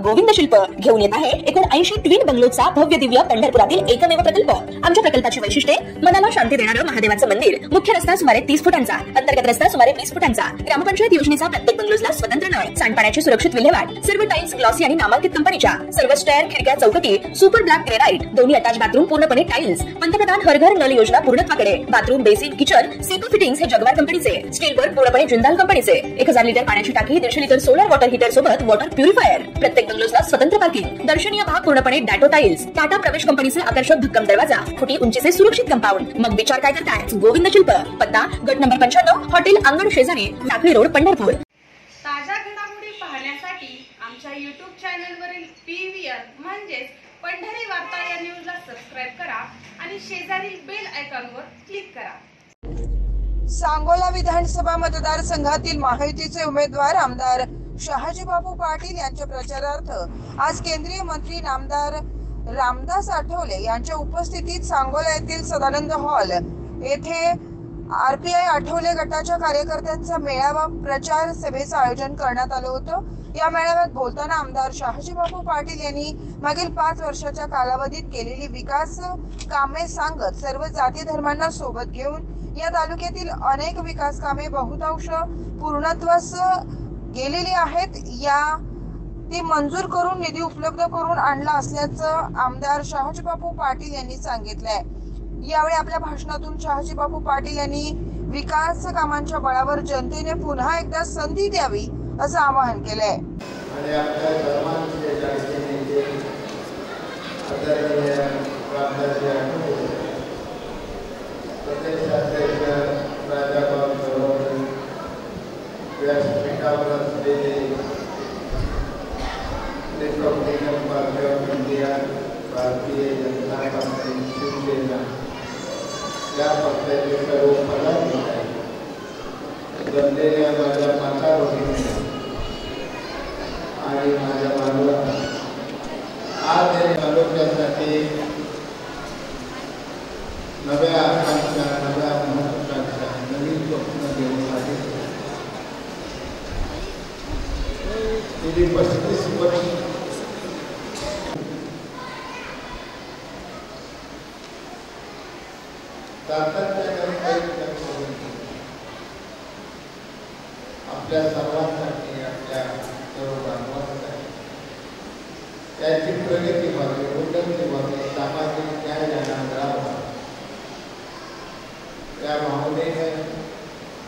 गोविंद शिल्प घेऊन येत आहे 79 ट्विन बंगलोचा भव्य दिव्य पंढरपुरातील एकमेव प्रकल्प। आमच्या प्रकल्पाची वैशिष्ट्ये मनाला शांती देणारं महादेवाचं मंदिर, मुख्य रस्ता सुमारे 30 फुटांचा, अंतर्गत रस्ता सुमारे 20 फुटांचा, ग्रामपंचायत योजनेचा प्रत्येक बंगलोजला स्वतंत्र नळ, सांडपाण्याची सुरक्षित विल्हेवाट, सर्व टाइल्स ग्लॉसी आणि नामांकित कंपनीच्या, सर्व स्टेअर, खिडक्या, चौकटी सुपर ब्लॅक ग्रेनाइट, दोन्ही अटॅच बाथरूम पूर्णपणे टाइल्स, पंतप्रधान हर घर नल योजना पूर्णत्वाकडे, बाथरूम, बेसिन, किचन, सीटू फिटिंग्स हे जगवार कंपनीचे, स्टील वर्क पूर्णपणे जिंदाल कंपनीचे, 1000 लिटर पाण्याची टाकी, 150 लिटर सोलर वॉटर हीटर सोबत वॉटर प्युरिफायर, प्रत्येक बंगलोजला स्वतंत्र पार्किंग, दर्शनीय भाग पूर्णपणे डॅटो टाइल्स, टाटा प्रवेश कंपनीचे आकर्षक भक्कम दरवाजा, फुटी उंचीचे सुरक्षित कंपाऊंड। मग विचार काय करताय? गोविंद शिल्प, पत्ता गट नंबर 95, हॉटेल अंगण शेजारी, टाकळी रोड, पंढरपूर। ताजा घडामोडी पाहण्यासाठी आमच्या YouTube चॅनलवरील PVR म्हणजेच पंढरी वार्ता या न्यूजला सबस्क्राइब करा आणि शेजारील बेल आयकॉनवर क्लिक करा। सांगोला विधानसभा मतदारसंघातील महायुतीचे उमेदवार आमदार शहाजीबापू पाटील यांच्या प्रचारार्थ आज केंद्रीय मंत्री नामदार रामदास आठवले यांच्या उपस्थितीत सांगोला येथील सदानंद हॉल येथे RPI आठवले गटाच्या कार्यकर्त्यांचा मेळावा प्रचार सभेचं आयोजन करण्यात आलं होतं। या मेळाव्यात बोलताना आमदार शहाजीबापू पाटील यांनी मागील 5 वर्षाच्या कालावधीत केलेली विकास कामे सांगत सर्व जाती धर्मांना सोबत घेऊन या तालुक्यातील अनेक विकास कामे बहुतांश पूर्णत्वास गेलेली आहेत, या ती मंजूर करून निधी उपलब्ध करून आणला असल्याचं आमदार शहाजीबापू पाटील यांनी सांगितलंय। यावेळी आपल्या भाषणातून शहाजीबापू पाटील यांनी विकास कामांच्या बळावर जनतेने पुन्हा एकदा संधी द्यावी असं आवाहन केलंय। भारतीय जनता पार्टी शिवसेना या पक्षाचे सर्व पदाधिकारी जमलेल्या माझ्या माता भगिनी आणि माझ्या बांधवांना आज या तालुक्यासाठी नव्या आकांक्षा, नव्या महत्वाकांक्षा, नवीन स्वप्न घेऊन आले। गेली 35 वर्ष आपल्या सर्वांसाठी, आपल्या सर्व बांधवांसाठी त्याची प्रगती व्हावी, उन्नती व्हावी, सामाजिक न्याय त्यांना मिळावा या भावनेने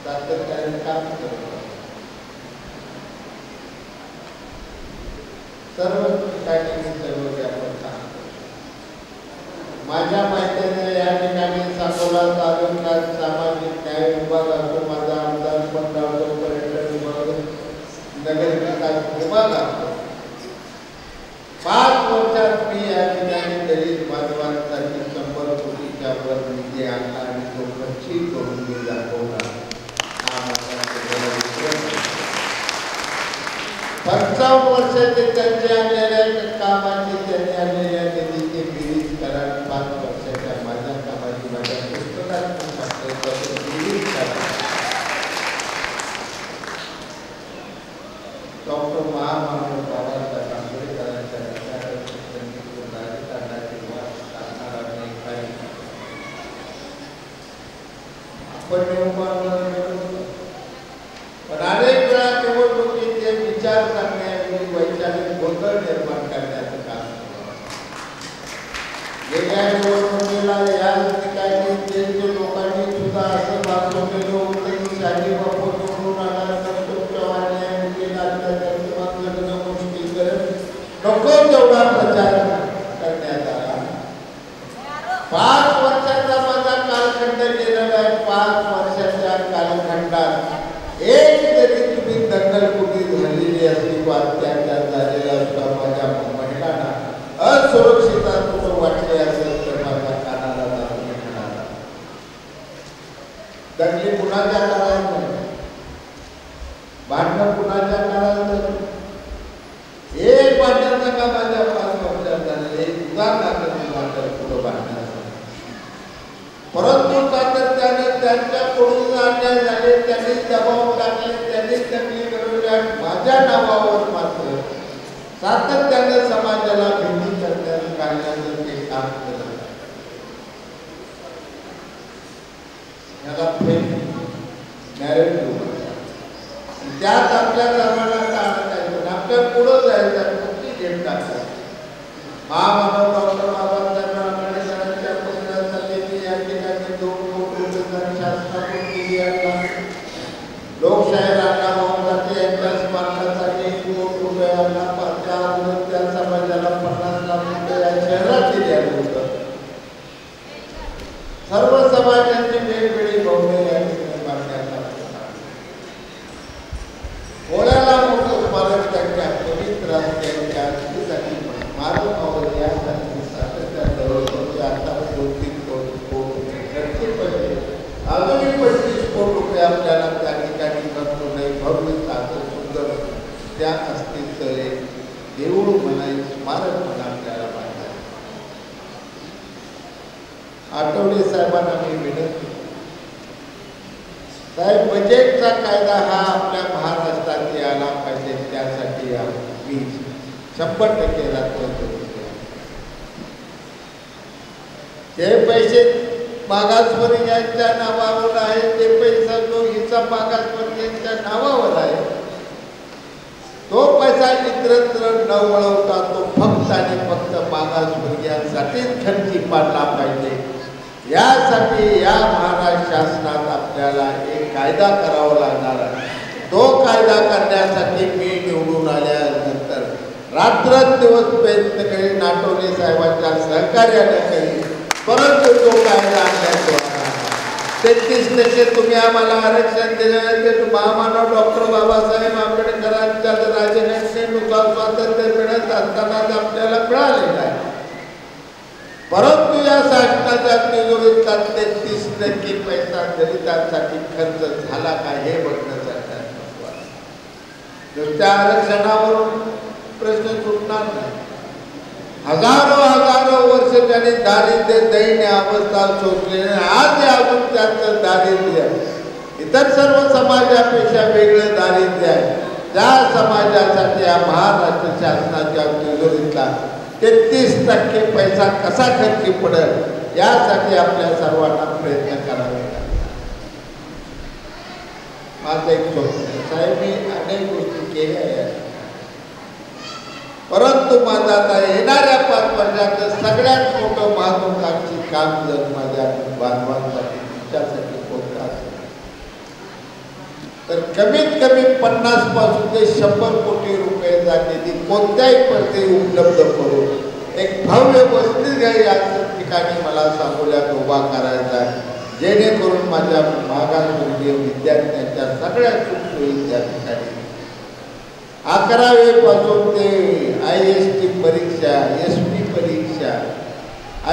सातत्याने काम करत सर्व ठिकाणी सर्व व्यापक माझ्या माहितीने या ठिकाणी सांगोला तालुक्यात सामाजिक न्याय विभाग असो, माझा आमदार पंधरावतो, पर्यटन विभाग, नगर विकास विभाग असतो। 5 वर्षात मी या ठिकाणी दलित बांधवांसाठी 100 कोटीच्या वर निधी आणला आणि तो निश्चित करून मी दाखवला। 55 वर्षाचे त्यांचे आणलेल्या कामाची, त्यांनी आणलेल्या निधीची बेरीज करा। 5 वर्षाच्या माझ्या कामाची माझ्या पुस्तकात बेरीज करा। डॉक्टर महामानव बाबासाहेब आंबेडकरांच्या राजकारणाची वाट सांगणारा नाही काही आपण पण अनेक वेळा निवडणुकीचे विचार सांगण्याऐवजी वैचारिक गोंधळ निर्माण करण्याचं काम गेल्या निवडणुकीला या ठिकाणी ज्येष्ठ लोकांनी सुद्धा असं भासवलेलं होतं की शहाजीबापू निवडून आला तर तुमच्या वाण्याने केला तर सगळ्या गोष्टी करत नको तेवढा प्रचार करण्यात आला। 5 वर्षाचा माझा कालखंड गेलेला आहे। 5 वर्षाच्या कालखंडात एक जरी तुम्ही दंगलखोरी झालेली असली, अत्याचार झालेला असता, माझ्या महिलांना असुरक्षित वाटले असेल तर माझ्या कानाला जाऊन मिळाला। दंगली कुणाच्या काळात नाही, भांडण कुणाच्या काळात नाही। एक भांडण का माझ्या 5 वर्षात झालेलं, एक उदाहरणार्थ पुढं भांडण, परंतु सातत्याने त्यांच्याकडून अन्याय झाले, त्यांनी दबाव टाकले, त्यांनी दंगली घडवल्या। माझ्या नावावर मात्र सातत्याने समाजाला भीती घालण्याचं ते काम करत आहे. याला फेक नॅरेटिव्ह त्यात आपल्या सर्वांना टाळायचं, आपल्या पुढं जायचं, कुठली घेत टाकायचं. महामानव डॉक्टर बाबासाहेब आंबेडकरांच्या पुतळ्यासाठी या ठिकाणी 2 कोटी रुपये शासनाकडून दिली आहे. लोकशाहीर अण्णाभाऊंसाठी यांच्या स्मारकासाठी 1 कोटी रुपयांना त्या समाजाला 50 लाख रुपये या शहरात दिले होतं. सर्व समाजांची वेगवेगळी भवने या ठिकाणी बांधण्यात आली. ओळ्याला मोठं स्मारक त्यांच्या पवित्र असलेल्या साठी स्मारक व्हावं यासाठी सातत्याने दररोज आता 2-3 कोटी खर्च पडले. अजूनही 25 कोटी रुपये आपल्याला त्या ठिकाणी खर्च नाही. भव्य साधं सुंदर त्या असतील तर एक देऊळ म्हणा, स्मारक म्हणा आपल्याला बांधायचं. आठवले साहेबांना मी विनंती, साहेब बजेटचा कायदा हा आपल्या महाराष्ट्रात यायला पाहिजे. त्यासाठी मी 100% रात्र जे पैसे मागासवर्गीयांच्या नावावर आहे, ते पैसा जो हिचा मागासवर्गीयांच्या नावावर आहे, तो पैसा इतरत्र न वळवता तो फक्त आणि फक्त मागासवर्गीयांसाठीच खर्ची पाडला पाहिजे. यासाठी या महाराष्ट्र शासनात आपल्याला एक कायदा करावा लागणार आहे. तो कायदा करण्यासाठी मी निवडून आल्यानंतर रात्रंदिवस प्रयत्न करीन, आठवले साहेबांच्या सहकार्याने करीन, परंतु तो कायदा आणण्याचा 33% तुम्ही आम्हाला आरक्षण दिले. महामानव डॉक्टर बाबासाहेब आंबेडकरांच्या राज्यघटनेनुसार स्वातंत्र्य मिळत असतानाच आपल्याला मिळालेलं आहे. परंतु या शासनाच्या तिजोरीचा 33% पैसा दलितांसाठी खर्च झाला का हे बघणं सरकार महत्त्वाचं. नुसत्या आरक्षणावरून प्रश्न सुटणार नाही. हजारो वर्ष त्यांनी दारिद्र्य दैन्य अवस्था सोसले. आज अजून त्यांचं दारिद्र्य इतर सर्व समाजापेक्षा वेगळं दारिद्र्य आहे. त्या समाजासाठी या महाराष्ट्र शासनाच्या तिजोरीतला 33% पैसा कसा खर्ची पडेल यासाठी आपल्या सर्वांना प्रयत्न करावे लागतात. माझं एक स्वप्न साहेब, मी अनेक गोष्टी केल्या आहेत, परंतु माझं आता येणाऱ्या 5 वर्षात सगळ्यात मोठं महत्त्वाकांक्षी काम जर माझ्या बांधवांसाठी तुमच्यासाठी कोणतं असेल तर कमीत कमी 50 पासून ते 100 कोटी रुपयाचा निधी कोणत्याही परिस्थितीत उपलब्ध करून एक भव्य वसतिगृह या ठिकाणी मला सांगोल्यात उभा करायचा आहे, जेणेकरून माझ्या मागासवर्गीय विद्यार्थ्यांच्या सगळ्या सुखसोयी त्या ठिकाणी 11वी पासून ते IST परीक्षा, SP परीक्षा,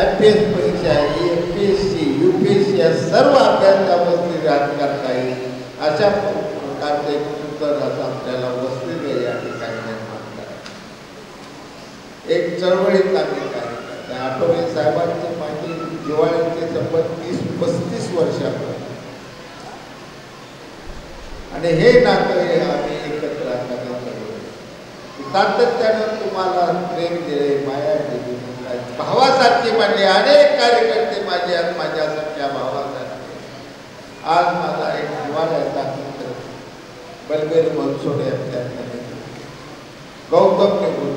IPS परीक्षा, MPSC, UPSC या सर्व अभ्यास त्या वसतिगृहात करता येईल अशा प्रकारचे सुंदर असं आपल्याला वसतिगृह या ठिकाणी निर्माण करायचं. एक चळवळीत आम्ही कार्य करतो. आठवले साहेबांचे माझे जिव्हाळ्याचे संबंध 30-35 वर्षापूर्वी आणि हे नातं आम्ही एकत्र असताना सातत्यानं तुम्हाला प्रेम दिले, माया दिली, भावासारखी मानले. अनेक कार्यकर्ते माझे आहेत, माझ्यासारख्या भावासारखे. आज माझा एक जिव्हाळ्याचा मित्र बलबीर मनसोडे आपल्याकडे, गौतम निघून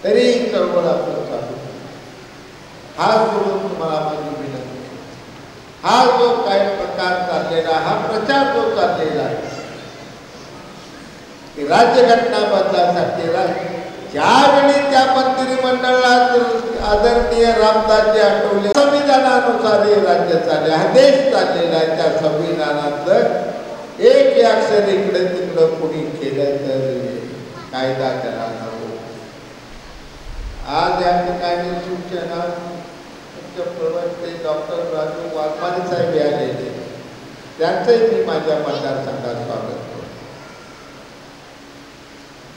तरी चळवळ आपण चालू. हा सोडून तुम्हाला माझी विनंती, हा जो काही प्रकार चाललेला, हा प्रचार जो चाललेला आहे राज्यघटना बदलासाठी, ज्यावेळी त्या मंत्रिमंडळात आदरणीय रामदासजी आठवले संविधानानुसार हे राज्य चालले, हा देश चाललेला आहे. त्या संविधानात एक अक्षर इकडे तिकडं कोणी केलं तर कायदा करायला नको. आज या ठिकाणी सूचना प्रवक्ते डॉक्टर राजू वाघमारे साहेब आलेले, त्यांचंही मी माझ्या मतदारसंघात स्वागत करतो.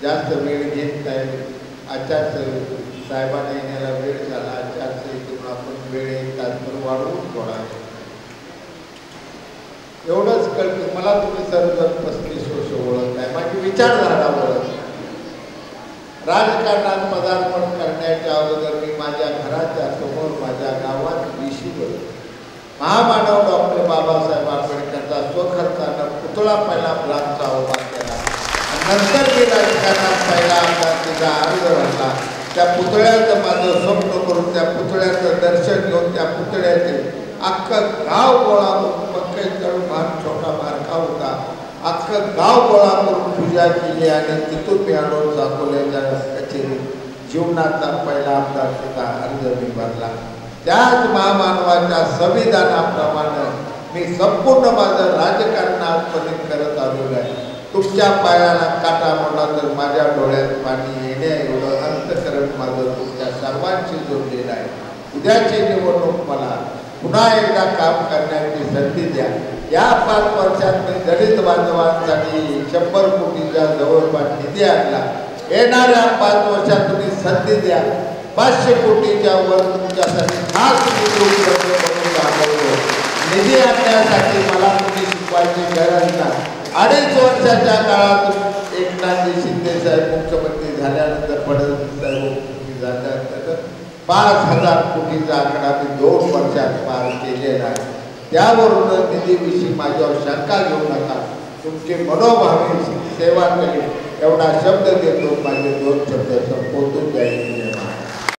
जास्त वेळ घेत नाही. आचारसंहिता साहेबांना येण्याला वेळ झाला. आचारसंहितेतून आपण वेळ 1 तास वाढवून थोडा एवढंच कळतं मला. तुम्ही सर्वजण 35 वर्ष ओळख आहे. नाही, माझी विचारधारा वळत नाही. राजकारणात पदार्पण करण्याच्या अगोदर मी माझ्या घराच्या समोर माझ्या गावात विशीवर महामानव डॉक्टर बाबासाहेब आंबेडकरचा स्वखर्चानं पुतळा पहिला ब्लॉकचा उभा केला. नंतर मी राजकारणात पहिला आमदारकीचा अर्ज भरला. त्या पुतळ्याचं माझं स्वप्न करून त्या पुतळ्याचं दर्शन घेऊन त्या पुतळ्याचे अख्खं गाव गोळा करून पंकज फार छोटा बारका होता, अख्खं गाव गोळा करून पूजा केली आणि तिथून मी आलो चाकोल्याच्या कचेरीत जीवनाचा पहिला आमदारकीचा अर्ज मी भरला. त्याच महामानवाच्या संविधानाप्रमाणे मी संपूर्ण माझं राजकारण आजपर्यंत करत आलेलो आहे. तुमच्या पायाला काटा मोडला तर माझ्या डोळ्यात पाणी येण्या एवढं अंतकरण माझं तुमच्या सर्वांशी जोडलेलं आहे. उद्याची निवडणूक मला पुन्हा एकदा काम करण्याची संधी द्या. या 5 वर्षात मी दलित बांधवांसाठी 100 कोटीच्या जवळपास निधी आणला. येणाऱ्या 5 वर्षात तुम्ही संधी द्या, 500 कोटीच्या वर तुमच्यासाठी खास निधी आणण्यासाठी मला तुम्ही शिकवायची गरज नाही. 2.5 वर्षाच्या काळात एकनाथजी शिंदे साहेब मुख्यमंत्री झाल्यानंतर फडणवीस साहेब मुख्यमंत्री झाल्यानंतर 5,000 कोटीचा आकडा मी 2 वर्षात पार केलेला आहे. त्यावरून निधीविषयी माझ्यावर शंका घेऊ नका. तुमची मनोभावी सेवा करेल एवढा शब्द देतो. माझे 2 शब्द संपवतो. जय हिंद.